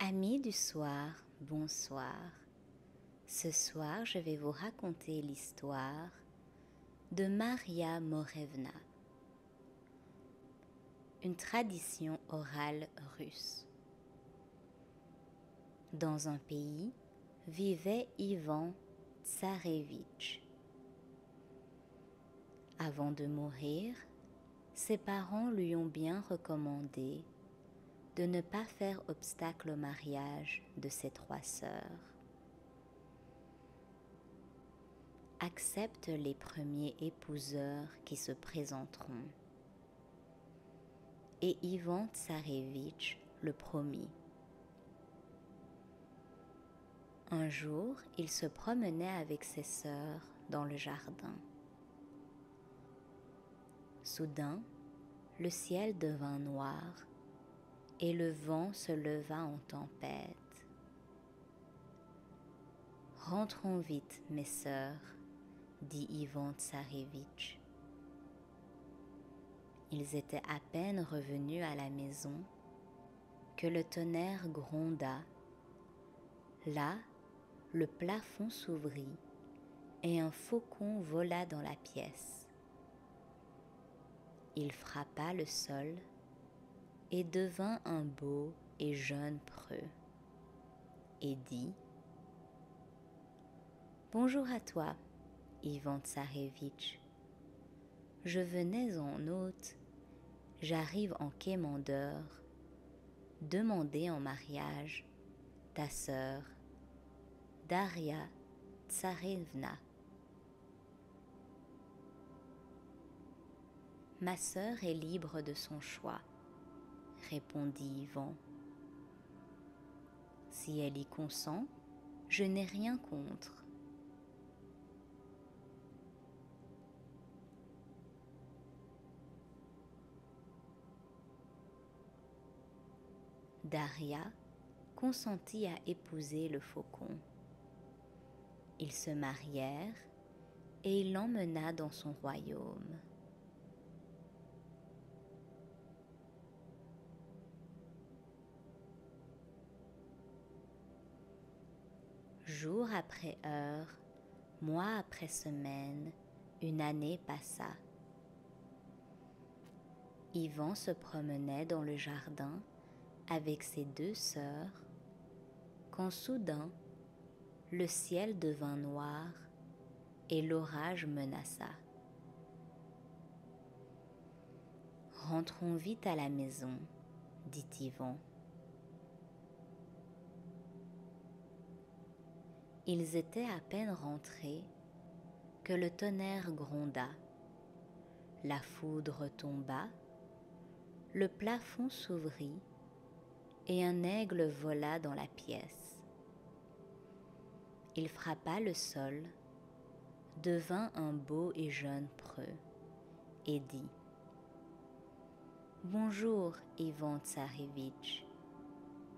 Amis du soir, bonsoir. Ce soir, je vais vous raconter l'histoire de Maria Morevna, une tradition orale russe. Dans un pays vivait Ivan Tsarevitch. Avant de mourir, ses parents lui ont bien recommandé de ne pas faire obstacle au mariage de ses trois sœurs. Accepte les premiers épouseurs qui se présenteront. Et Ivan Tsarevitch le promit. Un jour, il se promenait avec ses sœurs dans le jardin. Soudain, le ciel devint noir et le vent se leva en tempête. « Rentrons vite, mes sœurs, » dit Ivan Tsarevitch. Ils étaient à peine revenus à la maison que le tonnerre gronda. Là, le plafond s'ouvrit et un faucon vola dans la pièce. Il frappa le sol et devint un beau et jeune preux et dit : « Bonjour à toi, Ivan Tsarevitch. Je venais en hôte, j'arrive en quémandeur, demander en mariage ta sœur, Daria Tsarevna. » « Ma sœur est libre de son choix, » répondit Ivan. « Si elle y consent, je n'ai rien contre. » Daria consentit à épouser le faucon. Ils se marièrent et il l'emmena dans son royaume. Jour après heure, mois après semaine, une année passa. Ivan se promenait dans le jardin avec ses deux sœurs, quand soudain, le ciel devint noir et l'orage menaça. « Rentrons vite à la maison, » dit Ivan. Ils étaient à peine rentrés que le tonnerre gronda, la foudre tomba, le plafond s'ouvrit et un aigle vola dans la pièce. Il frappa le sol, devint un beau et jeune preux et dit : « Bonjour, Ivan Tsarevitch.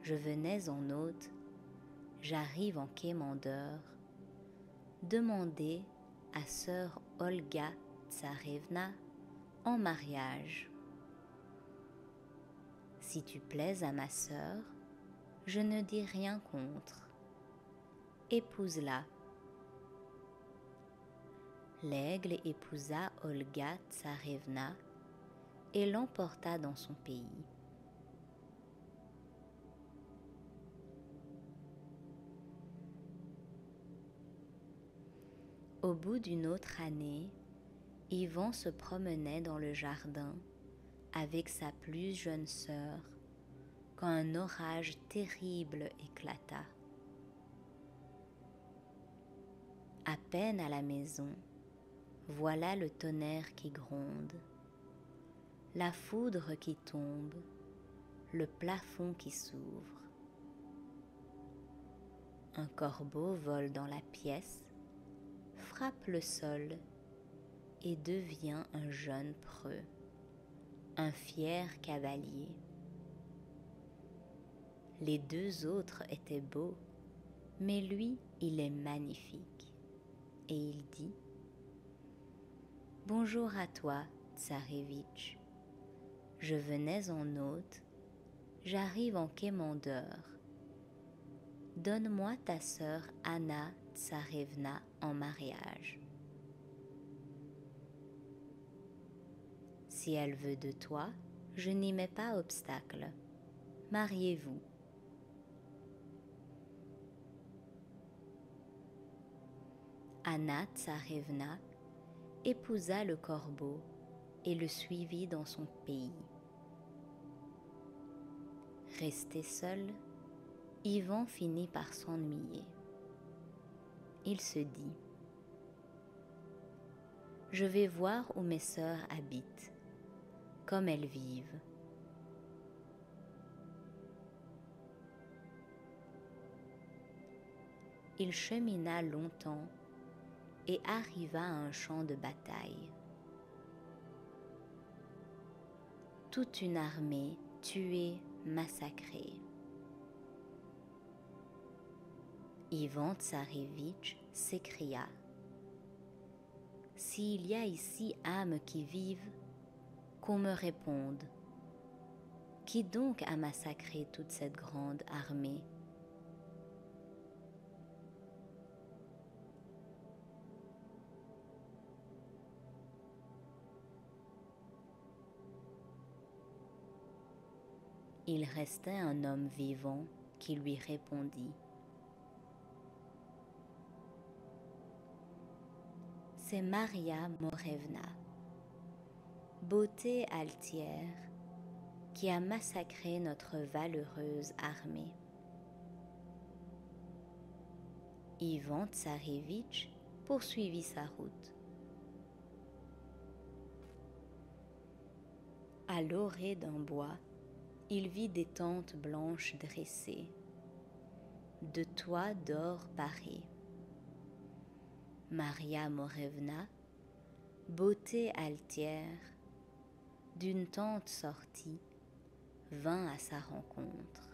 Je venais en hôte, j'arrive en quémandeur, demander à sœur Olga Tsarevna en mariage. Si tu plais à ma sœur, je ne dis rien contre. Épouse-la. » L'aigle épousa Olga Tsarevna et l'emporta dans son pays. Au bout d'une autre année, Ivan se promenait dans le jardin avec sa plus jeune sœur quand un orage terrible éclata. À peine à la maison, voilà le tonnerre qui gronde, la foudre qui tombe, le plafond qui s'ouvre. Un corbeau vole dans la pièce, frappe le sol et devient un jeune preux, un fier cavalier. Les deux autres étaient beaux, mais lui, il est magnifique. Et il dit : « Bonjour à toi, Tsarevitch. Je venais en hôte, j'arrive en quémandeur, donne-moi ta sœur Anna Tsarevna en mariage. Si elle veut de toi, je n'y mets pas obstacle. Mariez-vous. Anna Tsarevna épousa le corbeau et le suivit dans son pays. Resté seul, Ivan finit par s'ennuyer. Il se dit : « Je vais voir où mes sœurs habitent, comme elles vivent. » Il chemina longtemps et arriva à un champ de bataille. Toute une armée tuée, massacrée. Ivan Tsarévitch s'écria : « S'il y a ici âmes qui vivent, qu'on me réponde. Qui donc a massacré toute cette grande armée ? » Il restait un homme vivant qui lui répondit : « C'est Maria Morevna, beauté altière, qui a massacré notre valeureuse armée. » Ivan Tsarévitch poursuivit sa route. À l'orée d'un bois, il vit des tentes blanches dressées, de toits d'or parés. Maria Morevna, beauté altière, d'une tente sortie, vint à sa rencontre,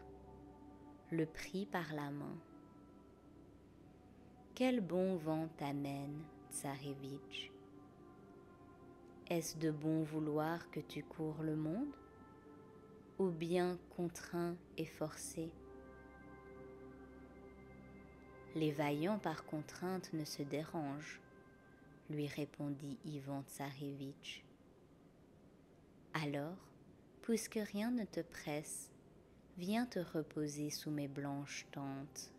le prit par la main. « Quel bon vent t'amène, Tsarévitch ? Est-ce de bon vouloir que tu cours le monde ? Ou bien contraint et forcé ? » « Les vaillants par contrainte ne se dérangent, » lui répondit Ivan Tsarévitch. « Alors, puisque rien ne te presse, viens te reposer sous mes blanches tentes. »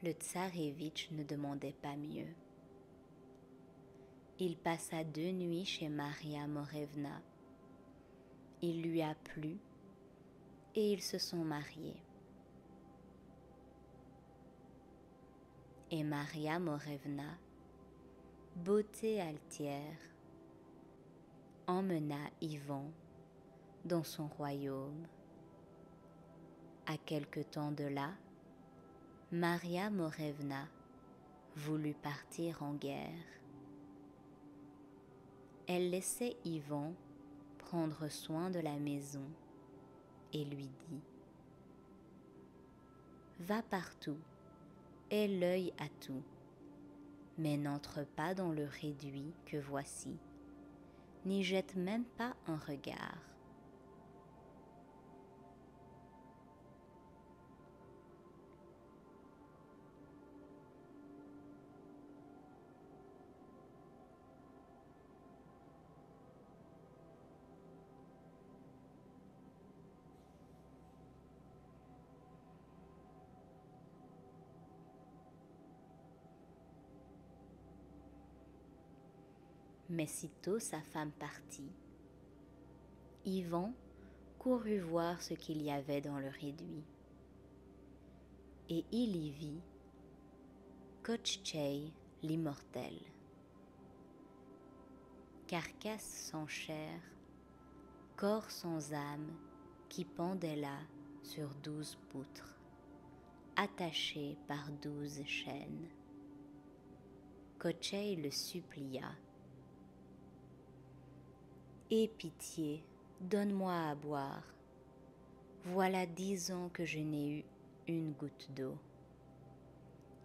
Le Tsarévitch ne demandait pas mieux. Il passa 2 nuits chez Maria Morevna. Il lui a plu et ils se sont mariés. Et Maria Morevna, beauté altière, emmena Ivan dans son royaume. À quelque temps de là, Maria Morevna voulut partir en guerre. Elle laissait Ivan prendre soin de la maison et lui dit : « Va partout, aie l'œil à tout, mais n'entre pas dans le réduit que voici, n'y jette même pas un regard. » Mais sitôt sa femme partit, Ivan courut voir ce qu'il y avait dans le réduit. Et il y vit Kochtcheï l'immortel, carcasse sans chair, corps sans âme, qui pendait là sur 12 poutres, attaché par 12 chaînes. Kochtcheï le supplia : « Aie pitié, donne-moi à boire. Voilà 10 ans que je n'ai eu une goutte d'eau.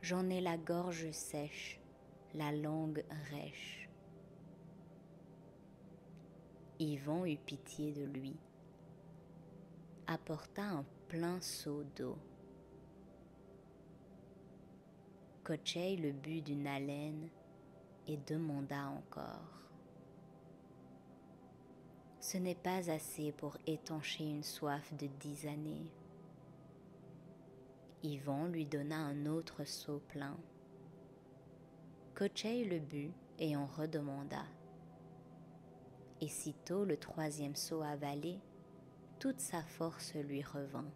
J'en ai la gorge sèche la langue rêche. Yvan eut pitié de lui, apporta un plein seau d'eau. Kochtch le but d'une haleine et demanda encore. Ce n'est pas assez pour étancher une soif de 10 années. Yvan lui donna un autre seau plein. Kochtch le but et en redemanda. Et sitôt le 3e seau avalé, toute sa force lui revint.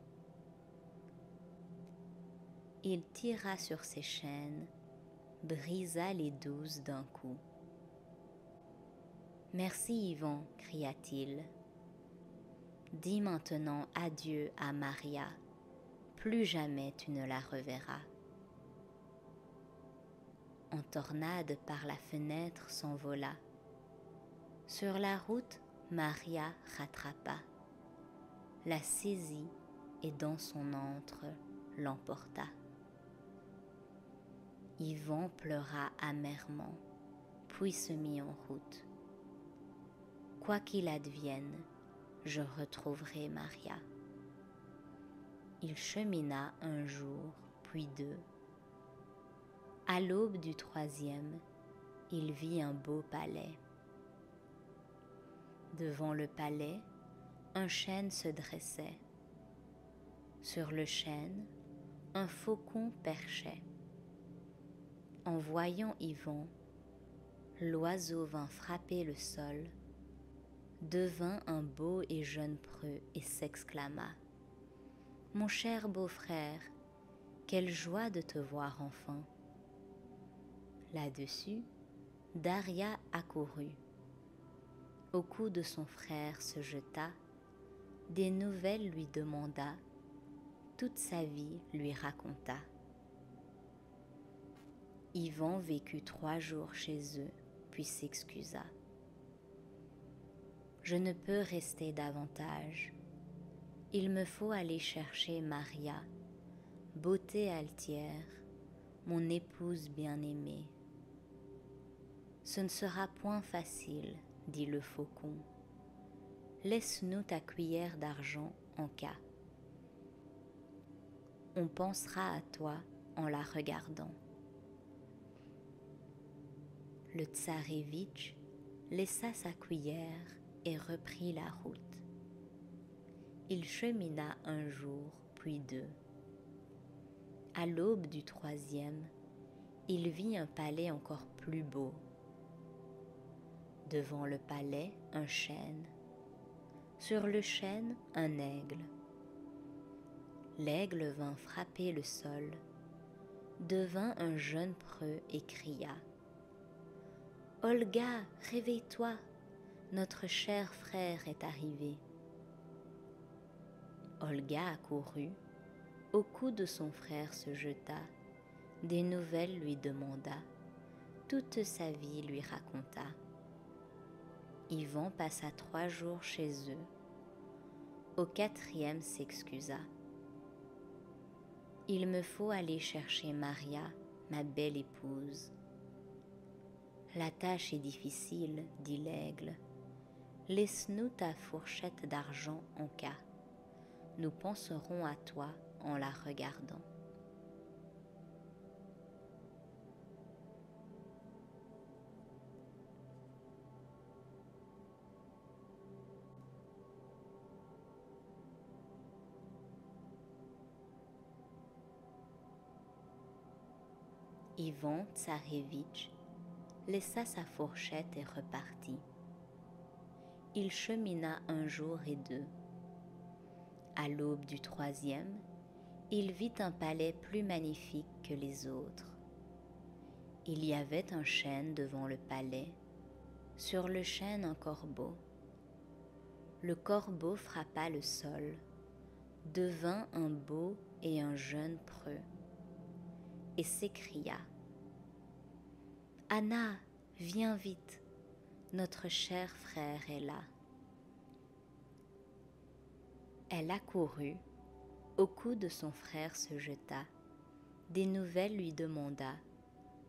Il tira sur ses chaînes, brisa les 12 d'un coup. « Merci Yvan, cria-t-il. Dis maintenant adieu à Maria, plus jamais tu ne la reverras. » En tornade par la fenêtre s'envola. Sur la route, Maria rattrapa, la saisit et dans son antre l'emporta. Yvan pleura amèrement, puis se mit en route. Quoi qu'il advienne, je retrouverai Maria. Il chemina un jour, puis 2. À l'aube du 3e, il vit un beau palais. Devant le palais, un chêne se dressait. Sur le chêne, un faucon perchait. En voyant Yvan, l'oiseau vint frapper le sol, devint un beau et jeune preux et s'exclama : « Mon cher beau-frère, quelle joie de te voir enfin !» Là-dessus, Daria accourut. Au cou de son frère se jeta, des nouvelles lui demanda, toute sa vie lui raconta. Yvan vécut 3 jours chez eux, puis s'excusa. « Je ne peux rester davantage. Il me faut aller chercher Maria, beauté altière, mon épouse bien-aimée. » « Ce ne sera point facile, dit le faucon. Laisse-nous ta cuillère d'argent en cas. On pensera à toi en la regardant. » Le tsarévitch laissa sa cuillère et reprit la route. Il chemina un jour, puis 2. À l'aube du 3e, il vit un palais encore plus beau. Devant le palais, un chêne. Sur le chêne, un aigle. L'aigle vint frapper le sol, devint un jeune preux et cria : « Olga, réveille-toi, notre cher frère est arrivé. » Olga accourut, au cou de son frère se jeta, des nouvelles lui demanda, toute sa vie lui raconta. Yvan passa 3 jours chez eux. Au 4e s'excusa. « Il me faut aller chercher Maria, ma belle épouse. »« La tâche est difficile, dit l'aigle. Laisse-nous ta fourchette d'argent en cas. Nous penserons à toi en la regardant. » Ivan Tsarévitch laissa sa fourchette et repartit. Il chemina un jour et 2. À l'aube du 3e, il vit un palais plus magnifique que les autres. Il y avait un chêne devant le palais, sur le chêne un corbeau. Le corbeau frappa le sol, devint un beau et un jeune preux, et s'écria : « Anna, viens vite, notre cher frère est là. » Elle accourut, au cou de son frère se jeta, des nouvelles lui demanda,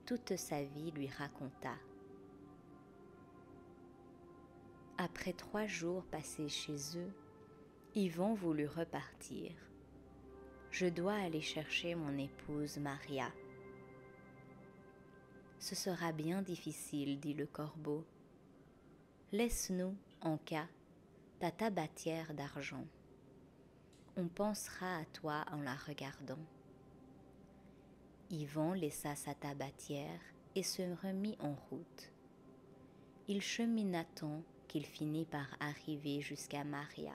toute sa vie lui raconta. Après 3 jours passés chez eux, Yvon voulut repartir. « Je dois aller chercher mon épouse Maria. »« Ce sera bien difficile, dit le corbeau. Laisse-nous, en cas, ta tabatière d'argent. On pensera à toi en la regardant. » Yvon laissa sa tabatière et se remit en route. Il chemina tant qu'il finit par arriver jusqu'à Maria.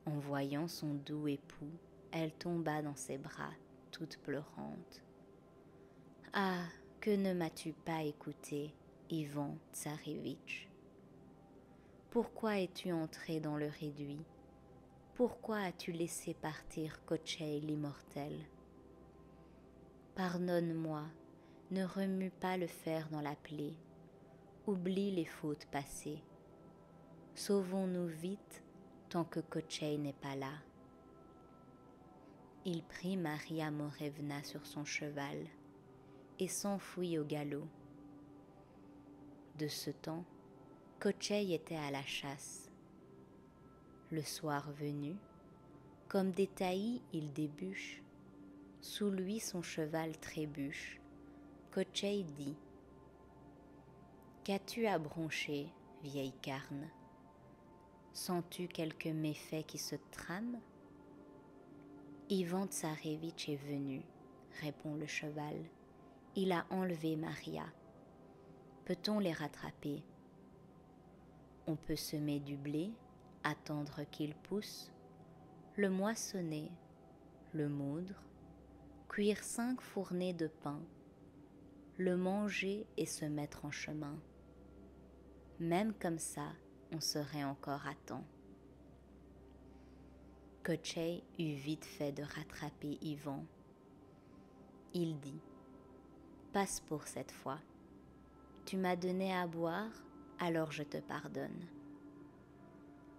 En voyant son doux époux, elle tomba dans ses bras, toute pleurante. « Ah, que ne m'as-tu pas écouté, Yvon Tsarevitch? Pourquoi es-tu entré dans le réduit? Pourquoi as-tu laissé partir Kochtch l'immortel? Pardonne-moi, ne remue pas le fer dans la plaie, oublie les fautes passées. Sauvons-nous vite tant que Kochtch n'est pas là. » Il prit Maria Morevna sur son cheval et s'enfuit au galop. De ce temps, Kochtch était à la chasse. Le soir venu, comme des taillis il débouche, sous lui son cheval trébuche. Kochtch dit: « Qu'as-tu à broncher, vieille carne? Sens-tu quelque méfait qui se trame? » « Yvon Tsarevitch est venu, répond le cheval. Il a enlevé Maria. Peut-on les rattraper? On peut semer du blé, attendre qu'il pousse, le moissonner, le moudre, cuire 5 fournées de pain, le manger et se mettre en chemin. Même comme ça, on serait encore à temps. Kochtch eut vite fait de rattraper Yvon. Il dit: « Passe pour cette fois. Tu m'as donné à boire, alors je te pardonne.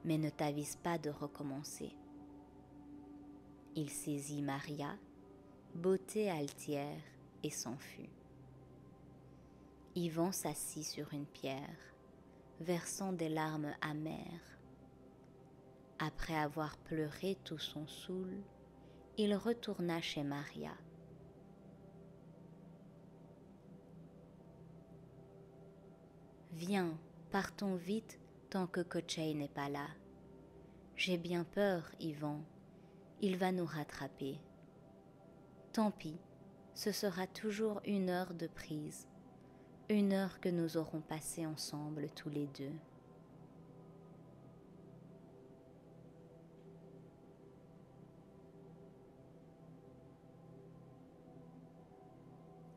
Mais ne t'avise pas de recommencer. » Il saisit Maria, beauté altière, et s'enfuit. Yvon s'assit sur une pierre, versant des larmes amères. Après avoir pleuré tout son soûl, il retourna chez Maria. « Viens, partons vite tant que Kochtch n'est pas là. J'ai bien peur, Yvon, il va nous rattraper. Tant pis, ce sera toujours 1 heure de prise, 1 heure que nous aurons passée ensemble tous les deux. »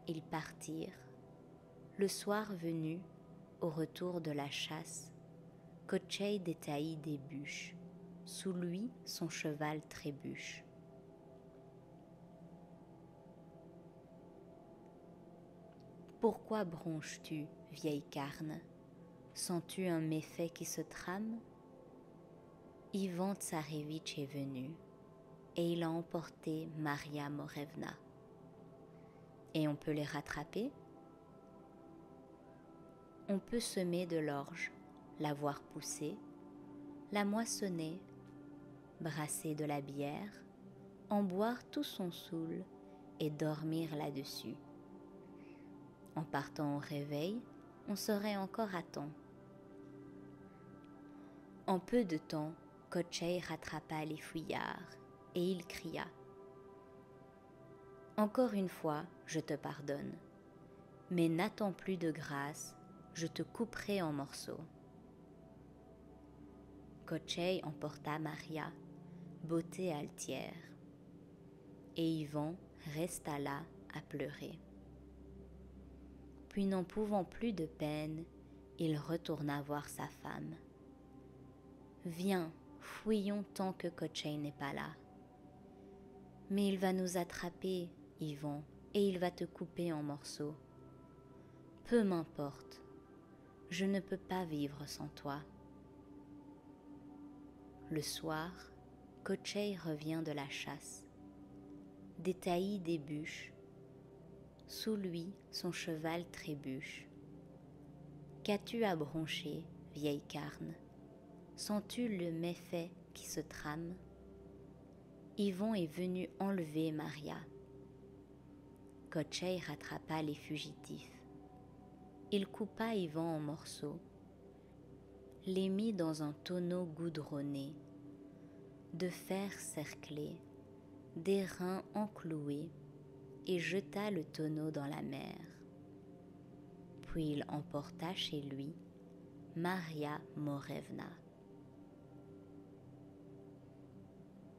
Ils partirent. Le soir venu, au retour de la chasse, Kochtch détaillit des bûches. Sous lui, son cheval trébuche. « Pourquoi bronches-tu, vieille carne? Sens-tu un méfait qui se trame? Yvon Tsarevitch est venu, et il a emporté Maria Morevna. Et on peut les rattraper? On peut semer de l'orge, la voir pousser, la moissonner, brasser de la bière, en boire tout son soûl et dormir là-dessus. En partant au réveil, on serait encore à temps. » En peu de temps, Kochtch rattrapa les fuyards et il cria: « Encore une fois, je te pardonne, mais n'attends plus de grâce, je te couperai en morceaux. » Kochtch emporta Maria, beauté altière, et Yvon resta là à pleurer. Puis n'en pouvant plus de peine, il retourna voir sa femme. « Viens, fouillons tant que Kochtch n'est pas là. »« Mais il va nous attraper, Yvon, et il va te couper en morceaux. »« Peu m'importe, je ne peux pas vivre sans toi. » Le soir, Kochtch revient de la chasse, détaillit des bûches. Sous lui, son cheval trébuche. Qu'as-tu à broncher, vieille carne? Sens-tu le méfait qui se trame? Yvon est venu enlever Maria. Kochtch rattrapa les fugitifs. Il coupa Yvon en morceaux, les mit dans un tonneau goudronné, de fer cerclé, d'airain encloué, et jeta le tonneau dans la mer. Puis il emporta chez lui Maria Morevna.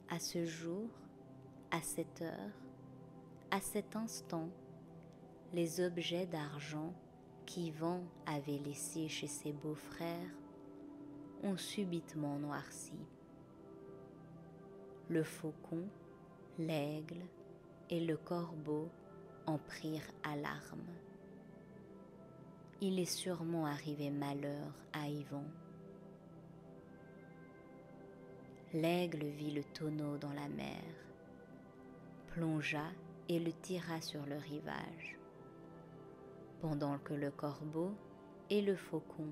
À ce jour, à cette heure, à cet instant, les objets d'argent qu'Yvon avait laissés chez ses beaux-frères ont subitement noirci. Le faucon, l'aigle et le corbeau en prirent alarme. Il est sûrement arrivé malheur à Yvon. L'aigle vit le tonneau dans la mer, plongea et le tira sur le rivage, pendant que le corbeau et le faucon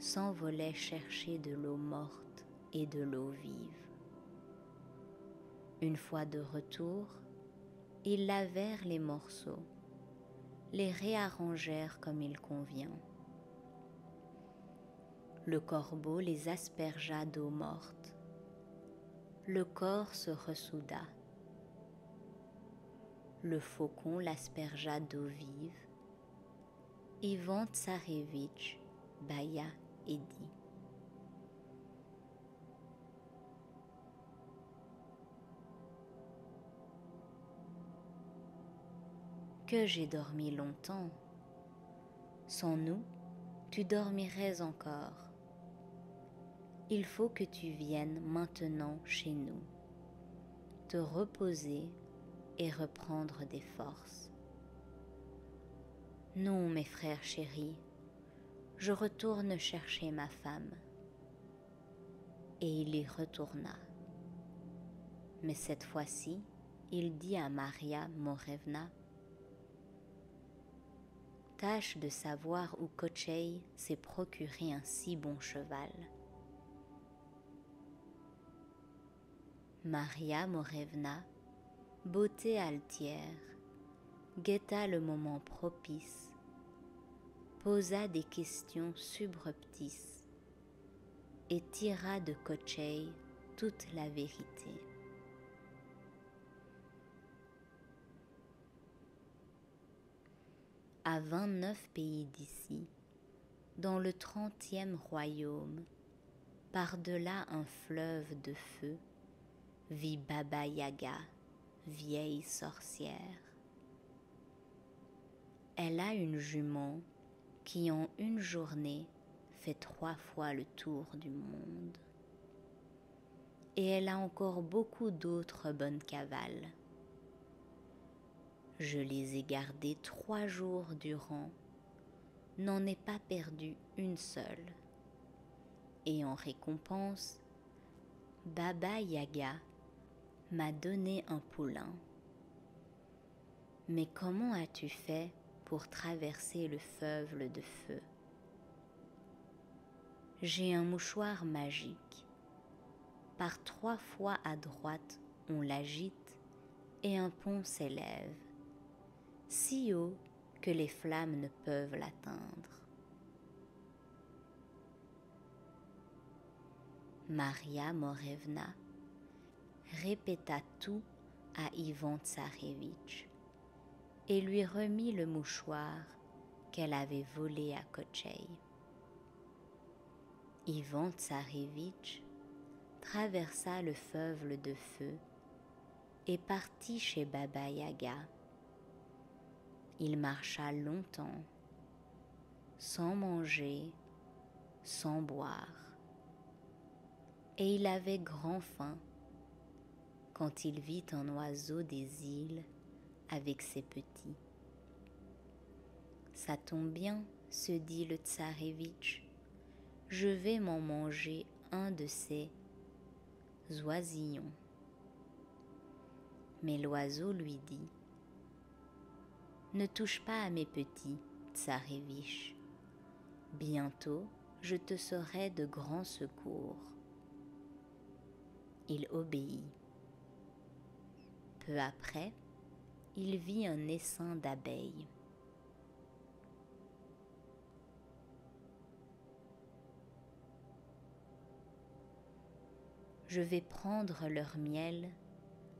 s'envolaient chercher de l'eau morte et de l'eau vive. Une fois de retour, ils lavèrent les morceaux, les réarrangèrent comme il convient. Le corbeau les aspergea d'eau morte. Le corps se ressouda. Le faucon l'aspergea d'eau vive. Ivan Tsarevitch bâilla et dit: que j'ai dormi longtemps. Sans nous, tu dormirais encore. Il faut que tu viennes maintenant chez nous, te reposer et reprendre des forces. Non, mes frères chéris, je retourne chercher ma femme. Et il y retourna. Mais cette fois-ci, il dit à Maria Morevna: tâche de savoir où Kochtch s'est procuré un si bon cheval. Maria Morevna, beauté altière, guetta le moment propice, posa des questions subreptices et tira de Kochtch toute la vérité. À 29 pays d'ici, dans le 30e royaume, par-delà un fleuve de feu, vit Baba Yaga, vieille sorcière. Elle a une jument qui en une journée fait 3 fois le tour du monde. Et elle a encore beaucoup d'autres bonnes cavales. Je les ai gardées 3 jours durant, n'en ai pas perdu une seule. Et en récompense, Baba Yaga m'a donné un poulain. Mais comment as-tu fait pour traverser le fleuve de feu? J'ai un mouchoir magique. Par 3 fois à droite, on l'agite et un pont s'élève, si haut que les flammes ne peuvent l'atteindre. Maria Morevna répéta tout à Ivan Tsarevitch et lui remit le mouchoir qu'elle avait volé à Kochtch. Ivan Tsarevitch traversa le fleuve de feu et partit chez Baba Yaga. Il marcha longtemps, sans manger, sans boire, et il avait grand faim quand il vit un oiseau des îles avec ses petits. Ça tombe bien, se dit le Tsarevitch, je vais m'en manger un de ces oisillons. Mais l'oiseau lui dit: ne touche pas à mes petits, Tsarévitch. Bientôt, je te serai de grand secours. Il obéit. Peu après, il vit un essaim d'abeilles. Je vais prendre leur miel,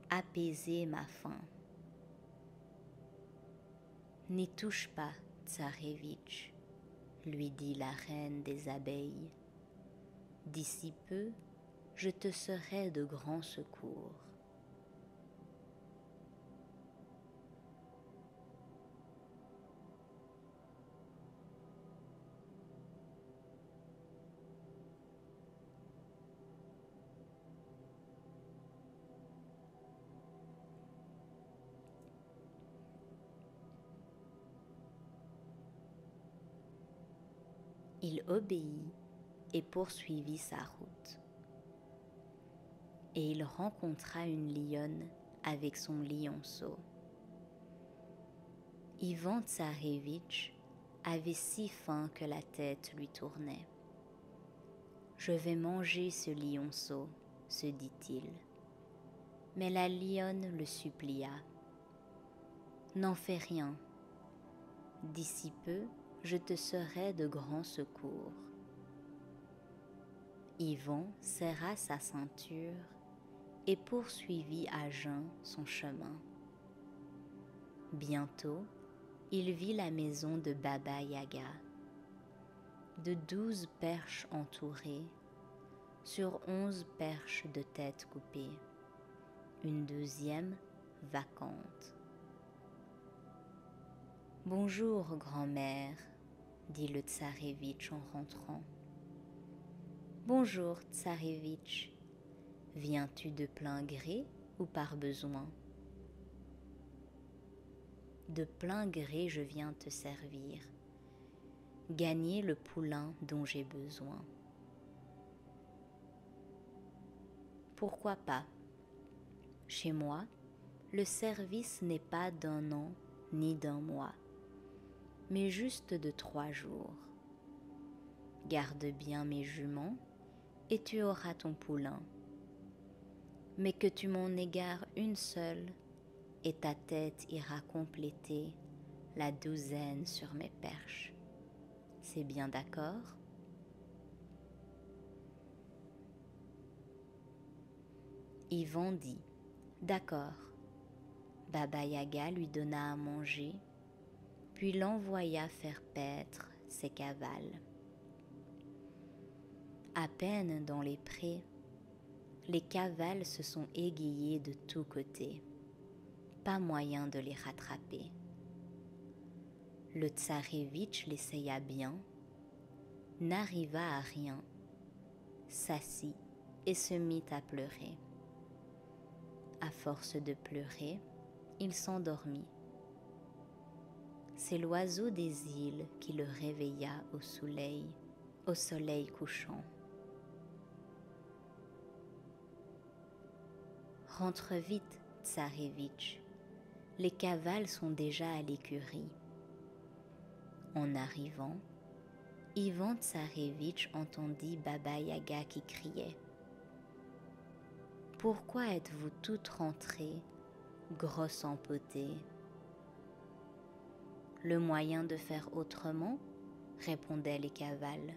apaiser ma faim. N'y touche pas, Tsarévitch, lui dit la reine des abeilles. D'ici peu, je te serai de grand secours. Il obéit et poursuivit sa route. Et il rencontra une lionne avec son lionceau. Ivan Tsarévitch avait si faim que la tête lui tournait. « Je vais manger ce lionceau, se dit-il. Mais la lionne le supplia. « N'en fais rien. D'ici peu, je te serai de grand secours. » Ivan serra sa ceinture et poursuivit à jeun son chemin. Bientôt, il vit la maison de Baba Yaga, de 12 perches entourées, sur 11 perches de tête coupée, une deuxième vacante. « Bonjour, grand-mère, » dit le Tsarévitch en rentrant. « Bonjour, Tsarévitch, viens-tu de plein gré ou par besoin ? » De plein gré je viens te servir, gagner le poulain dont j'ai besoin. Pourquoi pas ? Chez moi, le service n'est pas d'un an ni d'un mois, mais juste de 3 jours. Garde bien mes juments et tu auras ton poulain. Mais que tu m'en égares une seule, et ta tête ira compléter la 12aine sur mes perches. C'est bien d'accord ? Ivan dit « D'accord ». Baba Yaga lui donna à manger, puis l'envoya faire paître ses cavales. À peine dans les prés, les cavales se sont égayées de tous côtés. Pas moyen de les rattraper. Le Tsarévitch l'essaya bien, n'arriva à rien, s'assit et se mit à pleurer. À force de pleurer, il s'endormit. C'est l'oiseau des îles qui le réveilla au soleil couchant. « Rentre vite, Tsarévitch, les cavales sont déjà à l'écurie. » En arrivant, Ivan Tsarévitch entendit Baba Yaga qui criait « Pourquoi êtes-vous toutes rentrées, grosses empotées ?»« Le moyen de faire autrement, » répondaient les cavales.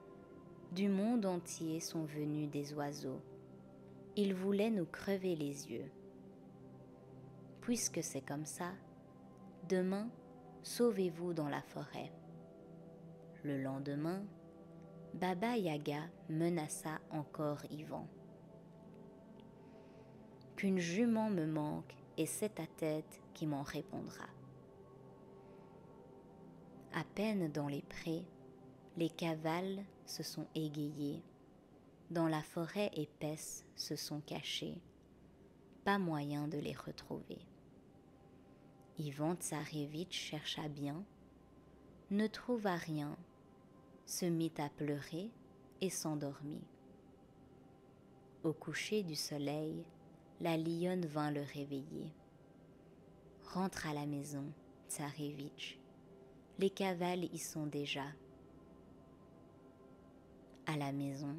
« Du monde entier sont venus des oiseaux. Ils voulaient nous crever les yeux. Puisque c'est comme ça, demain, sauvez-vous dans la forêt. » Le lendemain, Baba Yaga menaça encore Ivan. « Qu'une jument me manque et c'est ta tête qui m'en répondra. » À peine dans les prés, les cavales se sont égayées, dans la forêt épaisse se sont cachées, pas moyen de les retrouver. Ivan Tsarévitch chercha bien, ne trouva rien, se mit à pleurer et s'endormit. Au coucher du soleil, la lionne vint le réveiller. « Rentre à la maison, Tsarevitch, les cavales y sont déjà. À la maison,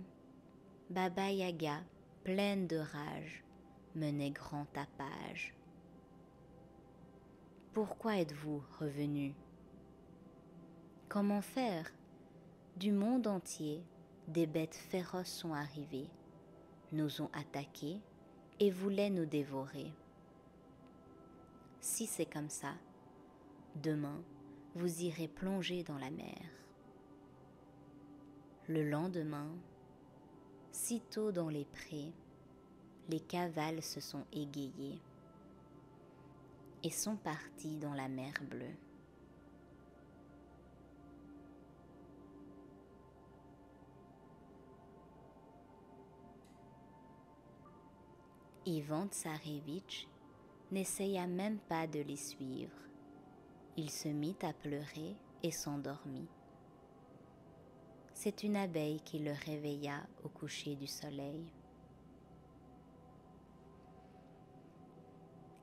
Baba Yaga, pleine de rage, menait grand tapage. Pourquoi êtes-vous revenu? Comment faire? Du monde entier, des bêtes féroces sont arrivées, nous ont attaqués et voulaient nous dévorer. Si c'est comme ça, demain, vous irez plonger dans la mer. Le lendemain, sitôt dans les prés, les cavales se sont égayées et sont partis dans la mer bleue. Ivan Tsarevitch n'essaya même pas de les suivre. Il se mit à pleurer et s'endormit. C'est une abeille qui le réveilla au coucher du soleil.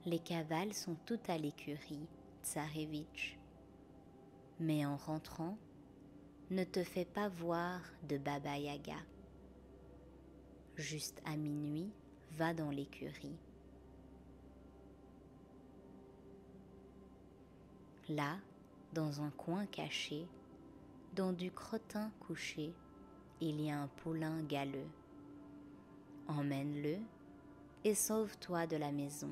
Les cavales sont toutes à l'écurie, Tsarevitch. Mais en rentrant, ne te fais pas voir de Baba Yaga. Juste à minuit, va dans l'écurie. Là, dans un coin caché, dans du crottin couché, il y a un poulain galeux. Emmène-le et sauve-toi de la maison.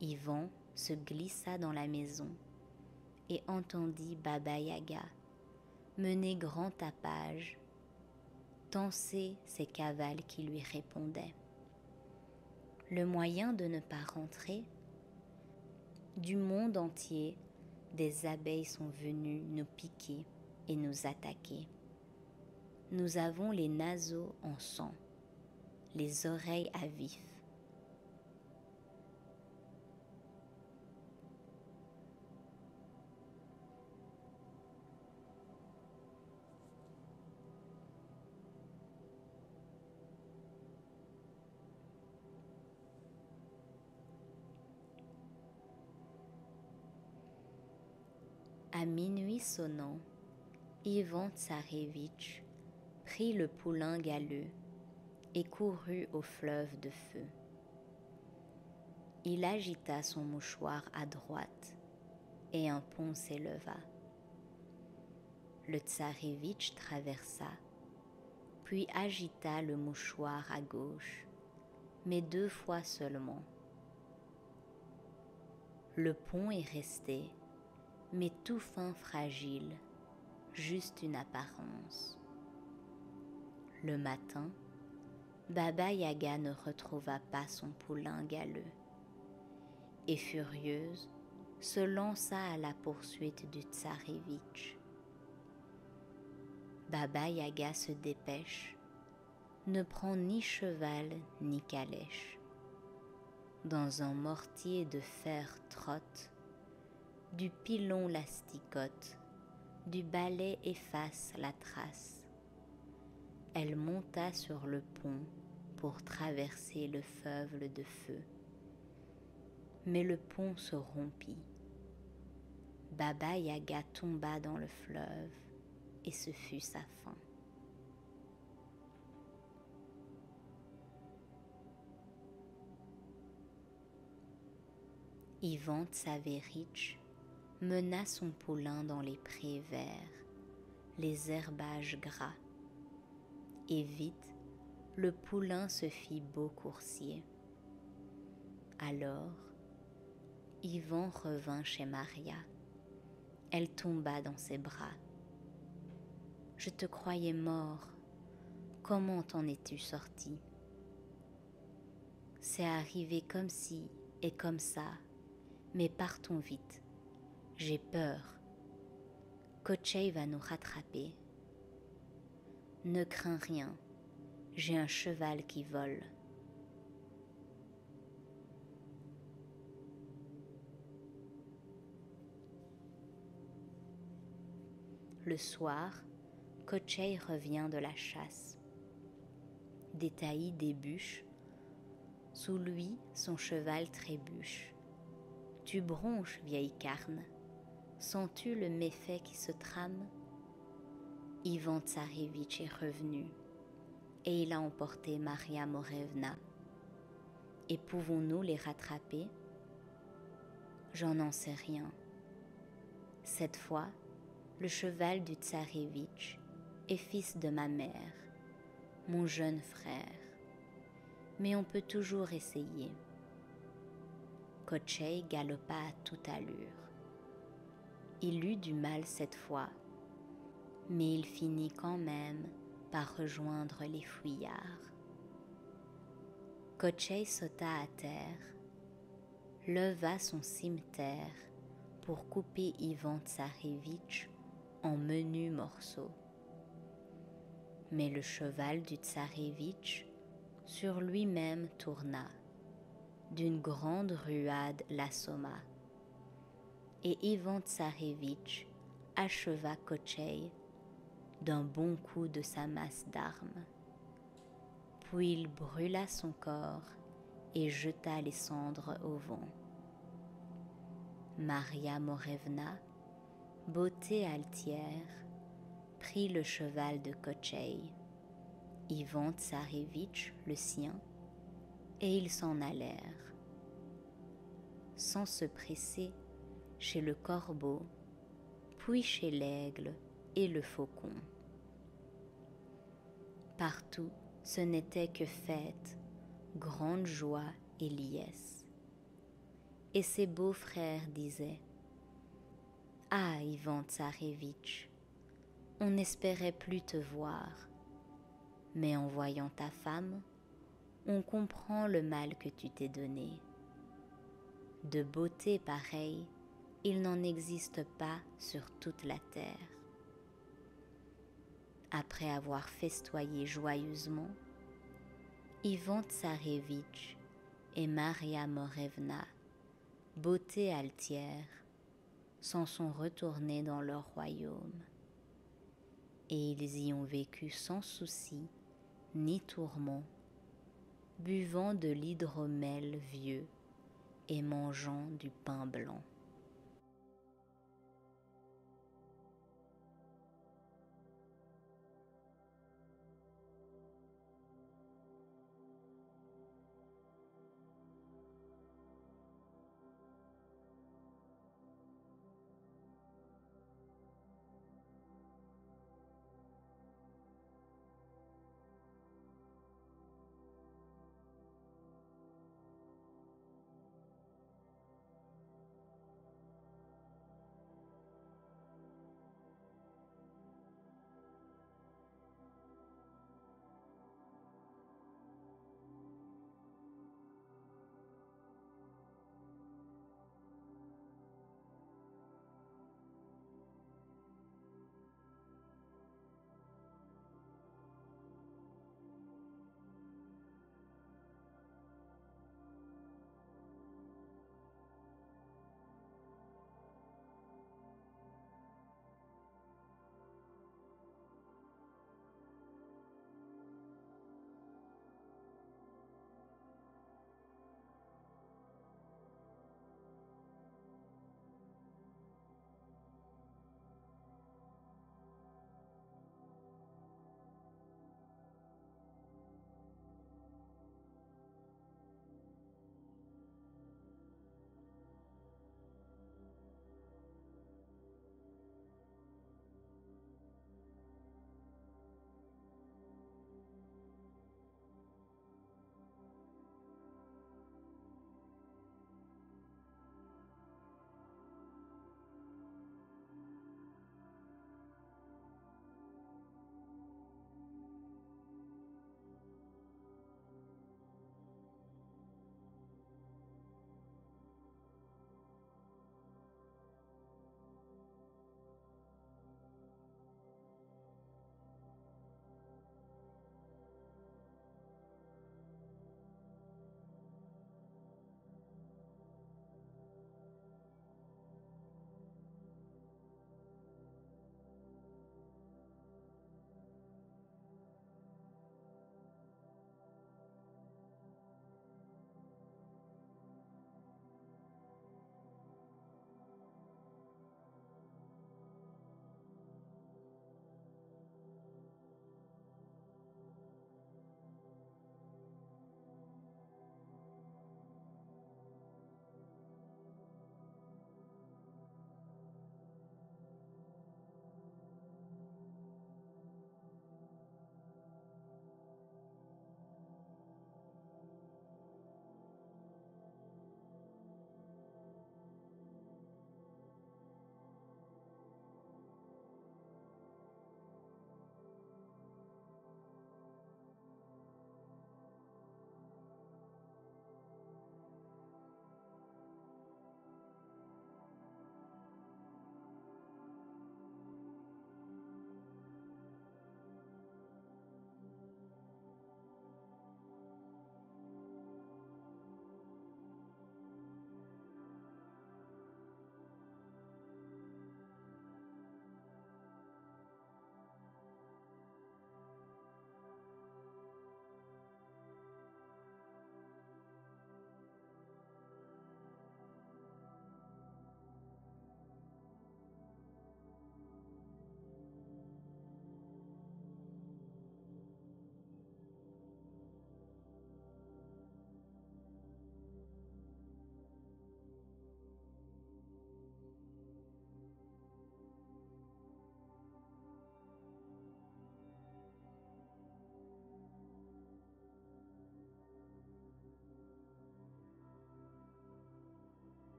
Ivan se glissa dans la maison et entendit Baba Yaga mener grand tapage, tancer ses cavales qui lui répondaient. Le moyen de ne pas rentrer, du monde entier, des abeilles sont venues nous piquer et nous attaquer. Nous avons les naseaux en sang, les oreilles à vif. À minuit sonnant, Ivan Tsarevitch prit le poulain galeux et courut au fleuve de feu. Il agita son mouchoir à droite et un pont s'éleva. Le Tsarevitch traversa, puis agita le mouchoir à gauche, mais 2 fois seulement. Le pont est resté, mais tout fin fragile, juste une apparence. Le matin, Baba Yaga ne retrouva pas son poulain galeux et furieuse, se lança à la poursuite du Tsarevitch. Baba Yaga se dépêche, ne prend ni cheval ni calèche. Dans un mortier de fer trotte, du pilon l'asticote, du balai efface la trace. Elle monta sur le pont pour traverser le fleuve de feu. Mais le pont se rompit. Baba Yaga tomba dans le fleuve et ce fut sa fin. Ivan Tsarevitch mena son poulain dans les prés verts, les herbages gras, et vite le poulain se fit beau coursier. Alors, Ivan revint chez Maria. Elle tomba dans ses bras. « Je te croyais mort. Comment t'en es-tu sorti? C'est arrivé comme ci et comme ça, mais partons vite. J'ai peur. Kochtcheï va nous rattraper. Ne crains rien, j'ai un cheval qui vole. » Le soir, Kochtcheï revient de la chasse. Des taillis débûchent Sous lui, son cheval trébuche. Tu bronches, vieille carne. Sens-tu le méfait qui se trame? Ivan Tsarevitch est revenu, et il a emporté Maria Morevna. Et pouvons-nous les rattraper? J'en n'en sais rien. Cette fois, le cheval du Tsarevitch est fils de ma mère, mon jeune frère. Mais on peut toujours essayer. Kochtcheï galopa à toute allure. Il eut du mal cette fois, mais il finit quand même par rejoindre les fouillards. Kochtcheï sauta à terre, leva son cimeterre pour couper Ivan Tsarevitch en menus morceaux. Mais le cheval du Tsarevitch sur lui-même tourna, d'une grande ruade l'assomma, et Ivan Tsarevitch acheva Kochtcheï d'un bon coup de sa masse d'armes. Puis il brûla son corps et jeta les cendres au vent. Maria Morevna, beauté altière, prit le cheval de Kochtcheï, Ivan Tsarevitch le sien, et ils s'en allèrent, sans se presser, chez le corbeau, puis chez l'aigle et le faucon. Partout, ce n'était que fête, grande joie et liesse. Et ses beaux-frères disaient: « Ah, Ivan Tsarevitch, on n'espérait plus te voir, mais en voyant ta femme, on comprend le mal que tu t'es donné. De beauté pareille, il n'en existe pas sur toute la terre. » Après avoir festoyé joyeusement, Ivan Tsarevitch et Maria Morevna, beauté altière, s'en sont retournés dans leur royaume, et ils y ont vécu sans souci ni tourment, buvant de l'hydromel vieux et mangeant du pain blanc.